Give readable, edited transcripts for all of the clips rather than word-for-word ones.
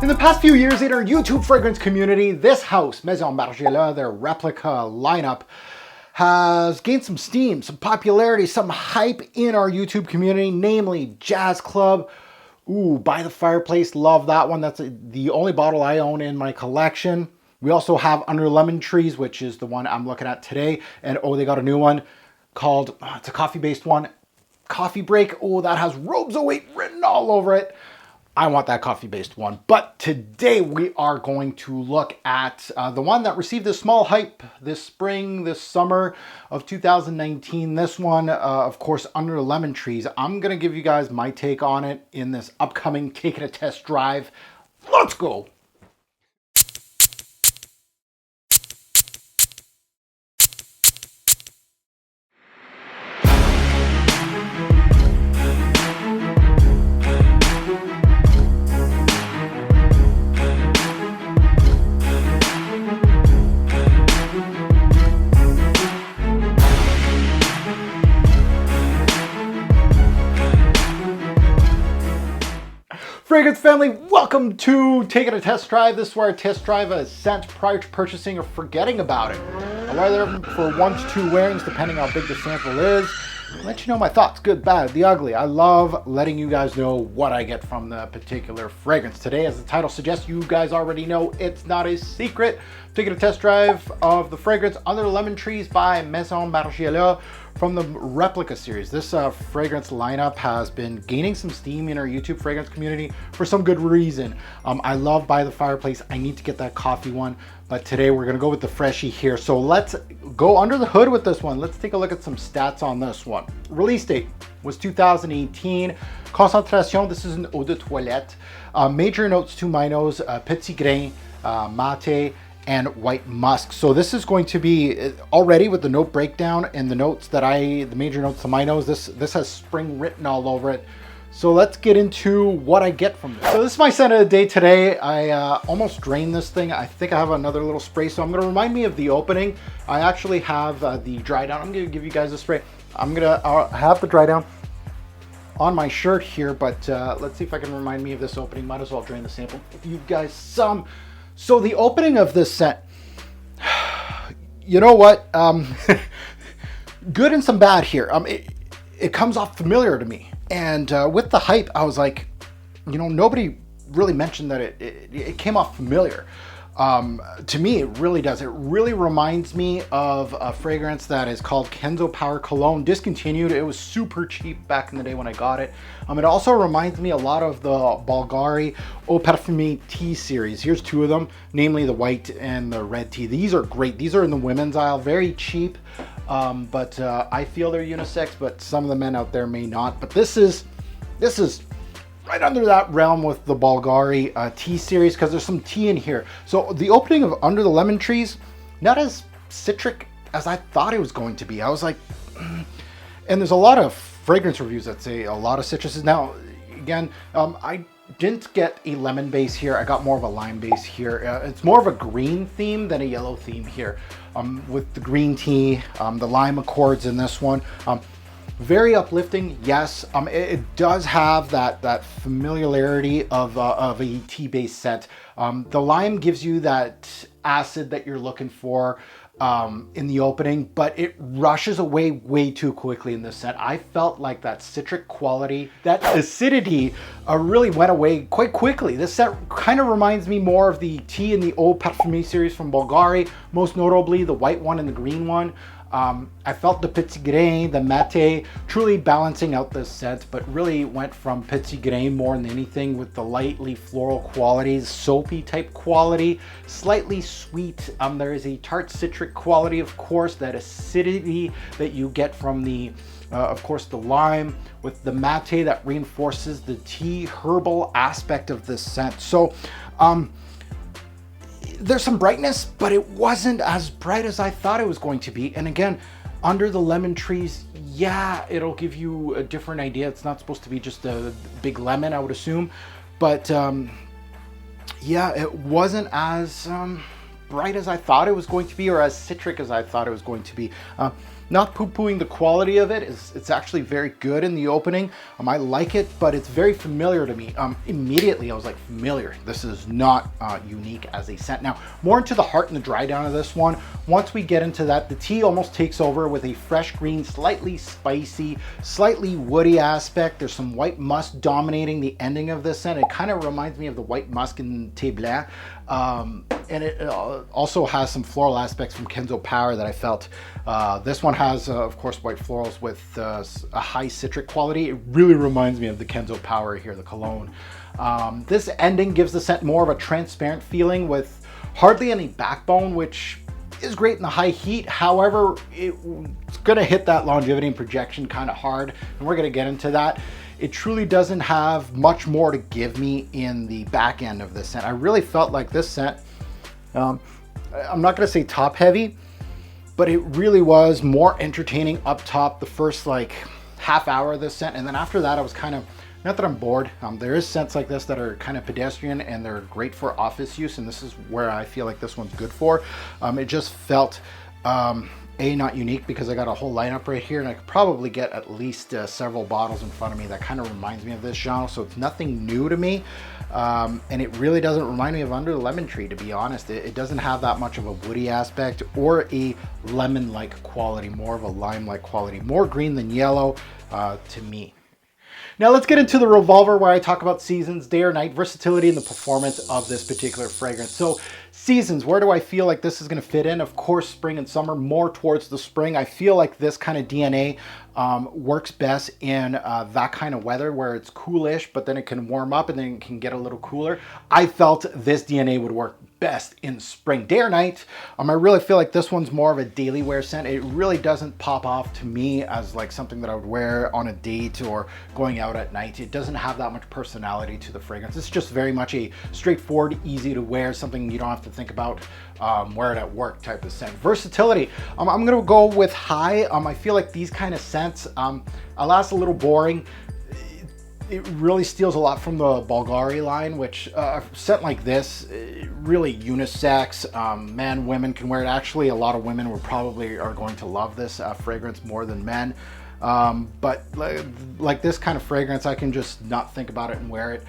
In the past few years in our YouTube fragrance community, this house, Maison Margiela, their Replica lineup, has gained some steam, some popularity, some hype in our YouTube community, namely Jazz Club. Ooh, By the Fireplace, love that one. That's the only bottle I own in my collection. We also have Under Lemon Trees, which is the one I'm looking at today. And oh, they got a new one called, it's a coffee-based one, Coffee Break. Oh, that has Robes Await written all over it. I want that coffee-based one. But today we are going to look at the one that received a small hype this spring, this summer of 2019. This one, of course, Under Lemon Trees. I'm going to give you guys my take on it in this upcoming Take It a Test Drive. Let's go. Fragrance family, welcome to Take It a Test Drive. This is where I test drive a scent prior to purchasing or forgetting about it. I wear them for 1 to 2 wearings, depending how big the sample is. I'll let you know my thoughts, good, bad, the ugly. I love letting you guys know what I get from the particular fragrance. Today, as the title suggests, you guys already know it's not a secret. Taking a test drive of the fragrance Under Lemon Trees by Maison Margiela from the Replica series. This fragrance lineup has been gaining some steam in our YouTube fragrance community for some good reason. I love By the Fireplace. I need to get that coffee one, but today we're gonna go with the freshie here. So let's go under the hood with this one. Let's take a look at some stats on this one. Release date was 2018. Concentration, this is an eau de toilette. Major notes to my nose, petit grain, mate, and white musk. So this is going to be already with the note breakdown and the notes that the major notes to my nose, this has spring written all over it. So let's get into what I get from this. So this is my scent of the day today. I almost drained this thing. I think I have another little spray. So I'm gonna remind me of the opening. I actually have the dry down. I'm gonna give you guys a spray. I'm gonna have the dry down on my shirt here, but let's see if I can remind me of this opening. Might as well drain the sample. Give you guys some. So the opening of this scent, you know what? Good and some bad here. It comes off familiar to me. And with the hype, I was like, you know, nobody really mentioned that it came off familiar. To me, it really does. It really reminds me of a fragrance that is called Kenzo Power Cologne, discontinued. It was super cheap back in the day when I got it. It also reminds me a lot of the Bulgari Eau Parfumée tea series. Here's 2 of them, namely the white and the red tea. These are great. These are in the women's aisle, very cheap, but I feel they're unisex, but some of the men out there may not. But this is right under that realm with the Bulgari tea series, because there's some tea in here. So the opening of Under the Lemon Trees, not as citric as I thought it was going to be. I was like, and there's a lot of fragrance reviews that say a lot of citruses. Now, again, I didn't get a lemon base here. I got more of a lime base here. It's more of a green theme than a yellow theme here. With the green tea, the lime accords in this one. Very uplifting, yes. It does have that familiarity of a tea-based scent. The lime gives you that acid that you're looking for in the opening, but it rushes away way too quickly in this scent. I felt like that citric quality, that acidity really went away quite quickly. This scent kind of reminds me more of the tea in the Eau Parfumée series from Bulgari, most notably the white one and the green one. I felt the petit grain, the mate, truly balancing out this scent, but really went from petit grain more than anything with the lightly floral qualities, soapy type quality, slightly sweet. There is a tart citric quality, of course, that acidity that you get from the, of course, the lime with the mate that reinforces the tea herbal aspect of this scent. So, there's some brightness, but it wasn't as bright as I thought it was going to be. And again, Under the Lemon Trees, yeah, it'll give you a different idea. It's not supposed to be just a big lemon, I would assume. But yeah, it wasn't as bright as I thought it was going to be, or as citric as I thought it was going to be. Not poo-pooing the quality of it, it's actually very good in the opening. I like it, but it's very familiar to me. Immediately I was like, familiar. This is not unique as a scent. Now, more into the heart and the dry down of this one. Once we get into that, the tea almost takes over with a fresh green, slightly spicy, slightly woody aspect. There's some white musk dominating the ending of this scent. It kind of reminds me of the white musk in Thé Blanc. And it also has some floral aspects from Kenzo Power that I felt. This one has, of course, white florals with a high citric quality. It really reminds me of the Kenzo Power here, the cologne. This ending gives the scent more of a transparent feeling with hardly any backbone, which is great in the high heat. However, it's gonna hit that longevity and projection kind of hard, and we're gonna get into that. It truly doesn't have much more to give me in the back end of this scent. I really felt like this scent, I'm not gonna say top heavy, but it really was more entertaining up top the first like half hour of this scent. And then after that, I was kind of, not that I'm bored. There is scents like this that are kind of pedestrian and they're great for office use. And this is where I feel like this one's good for. It just felt, not unique because I got a whole lineup right here and I could probably get at least several bottles in front of me that kind of reminds me of this genre. So it's nothing new to me. And it really doesn't remind me of Under the Lemon Tree, to be honest. It doesn't have that much of a woody aspect or a lemon-like quality, more of a lime-like quality, more green than yellow to me. Now let's get into the revolver where I talk about seasons, day or night, versatility, and the performance of this particular fragrance. So seasons, where do I feel like this is going to fit in? Of course, spring and summer, more towards the spring. I feel like this kind of DNA works best in that kind of weather where it's coolish, but then it can warm up and then it can get a little cooler. I felt this DNA would work best in spring. Day or night, I really feel like this one's more of a daily wear scent. It really doesn't pop off to me as like something that I would wear on a date or going out at night. It doesn't have that much personality to the fragrance. It's just very much a straightforward, easy to wear, something you don't have to think about wear it at work type of scent. Versatility, I'm gonna go with high. I feel like these kind of scents, alas, a little boring. It really steals a lot from the Bulgari line, which a scent like this, really unisex, men, women can wear it. Actually, a lot of women are going to love this fragrance more than men. But like this kind of fragrance, I can just not think about it and wear it.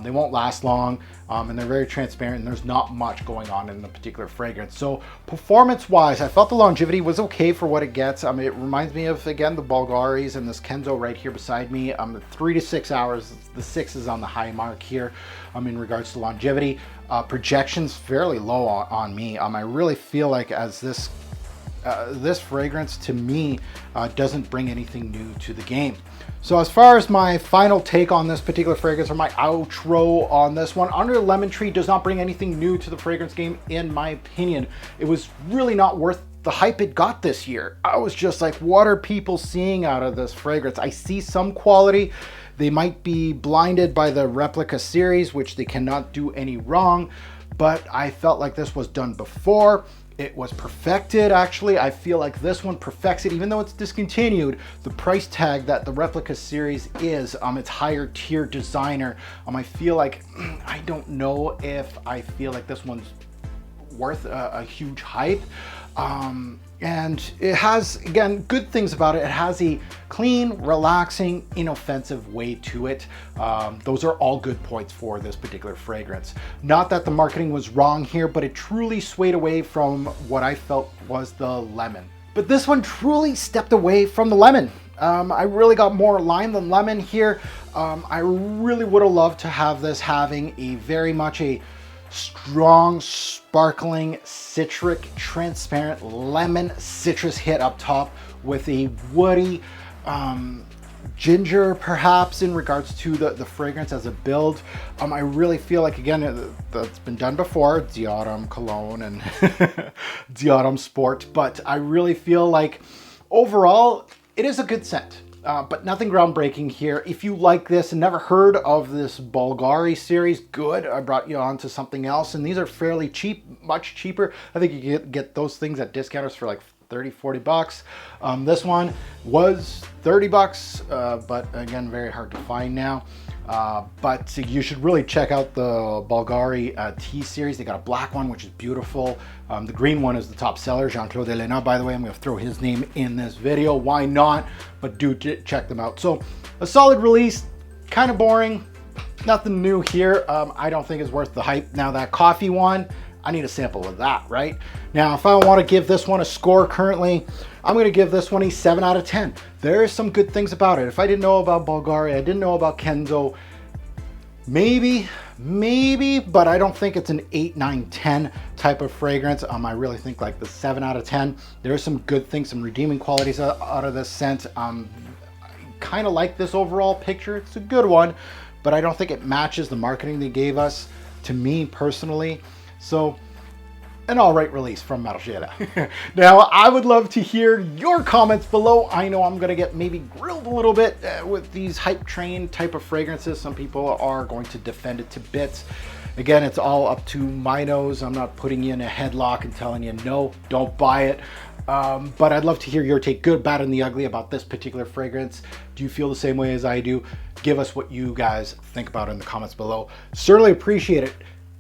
They won't last long, and they're very transparent, and there's not much going on in the particular fragrance. So performance wise, I felt the longevity was okay for what it gets. It reminds me of, again, the Bulgaris and this Kenzo right here beside me. 3 to 6 hours, the 6 is on the high mark here in regards to longevity. Projections fairly low on me. I really feel like as this fragrance to me doesn't bring anything new to the game. So as far as my final take on this particular fragrance, or my outro on this one, Under the Lemon Tree does not bring anything new to the fragrance game, in my opinion. It was really not worth the hype it got this year. I was just like, what are people seeing out of this fragrance? I see some quality. They might be blinded by the Replica series, which they cannot do any wrong, but I felt like this was done before. It was perfected, actually. I feel like this one perfects it, even though it's discontinued. The price tag that the Replica series is, it's higher tier designer. I feel like, I don't know if I feel like this one's worth a huge hype. And it has, again, good things about it. It has a clean, relaxing, inoffensive way to it. Those are all good points for this particular fragrance. Not that the marketing was wrong here, but it truly swayed away from what I felt was the lemon. But this one truly stepped away from the lemon. I really got more lime than lemon here. I really would have loved to have this having a very much a strong, sparkling, citric, transparent lemon citrus hit up top with a woody ginger, perhaps, in regards to the fragrance as a build. I really feel like, again, that's been done before, Diodum Cologne and Diodum Sport, but I really feel like overall it is a good scent. But nothing groundbreaking here. If you like this and never heard of this Bulgari series, good. I brought you on to something else, and these are fairly cheap, much cheaper. I think you get those things at discounters for like 30, 40 bucks. This one was 30 bucks, but again, very hard to find now. But you should really check out the Bulgari tea series. They got a black one, which is beautiful. The green one is the top seller, Jean-Claude Elena, by the way. I'm going to throw his name in this video. Why not? But do check them out. So a solid release, kind of boring. Nothing new here. I don't think it's worth the hype. Now that coffee one, I need a sample of that, right? Now, if I want to give this one a score currently, I'm going to give this one a 7 out of 10. There are some good things about it. If I didn't know about Bulgari, I didn't know about Kenzo, maybe, but I don't think it's an 8, 9, 10 type of fragrance. I really think like the 7 out of 10. There are some good things, some redeeming qualities out of this scent. I kind of like this overall picture. It's a good one, but I don't think it matches the marketing they gave us, to me personally. So, an all right release from Margiela. Now, I would love to hear your comments below. I know I'm going to get maybe grilled a little bit with these hype train type of fragrances. Some people are going to defend it to bits. Again, it's all up to my nose. I'm not putting you in a headlock and telling you, no, don't buy it. But I'd love to hear your take, good, bad, and the ugly, about this particular fragrance. Do you feel the same way as I do? Give us what you guys think about in the comments below. Certainly appreciate it.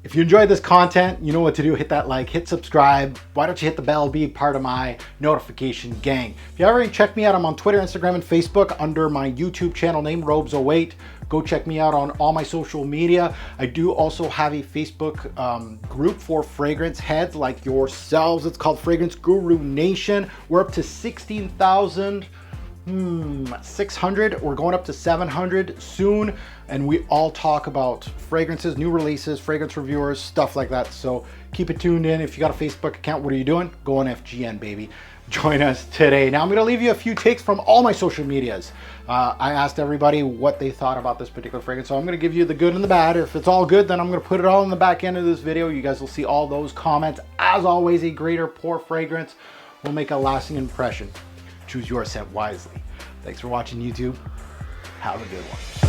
If you enjoyed this content, you know what to do. Hit that like, hit subscribe. Why don't you hit the bell, be part of my notification gang. If you haven't checked me out, I'm on Twitter, Instagram, and Facebook under my YouTube channel name, Robes08. Go check me out on all my social media. I do also have a Facebook group for fragrance heads like yourselves. It's called Fragrance Guru Nation. We're up to 16,600. We're going up to 700 soon. And we all talk about fragrances, new releases, fragrance reviewers, stuff like that. So keep it tuned in. If you got a Facebook account, what are you doing? Go on FGN, baby. Join us today. Now I'm going to leave you a few takes from all my social medias. I asked everybody what they thought about this particular fragrance. So I'm going to give you the good and the bad. If it's all good, then I'm going to put it all in the back end of this video. You guys will see all those comments. As always, a great or poor fragrance will make a lasting impression. Choose your scent wisely. Thanks for watching, YouTube. Have a good one.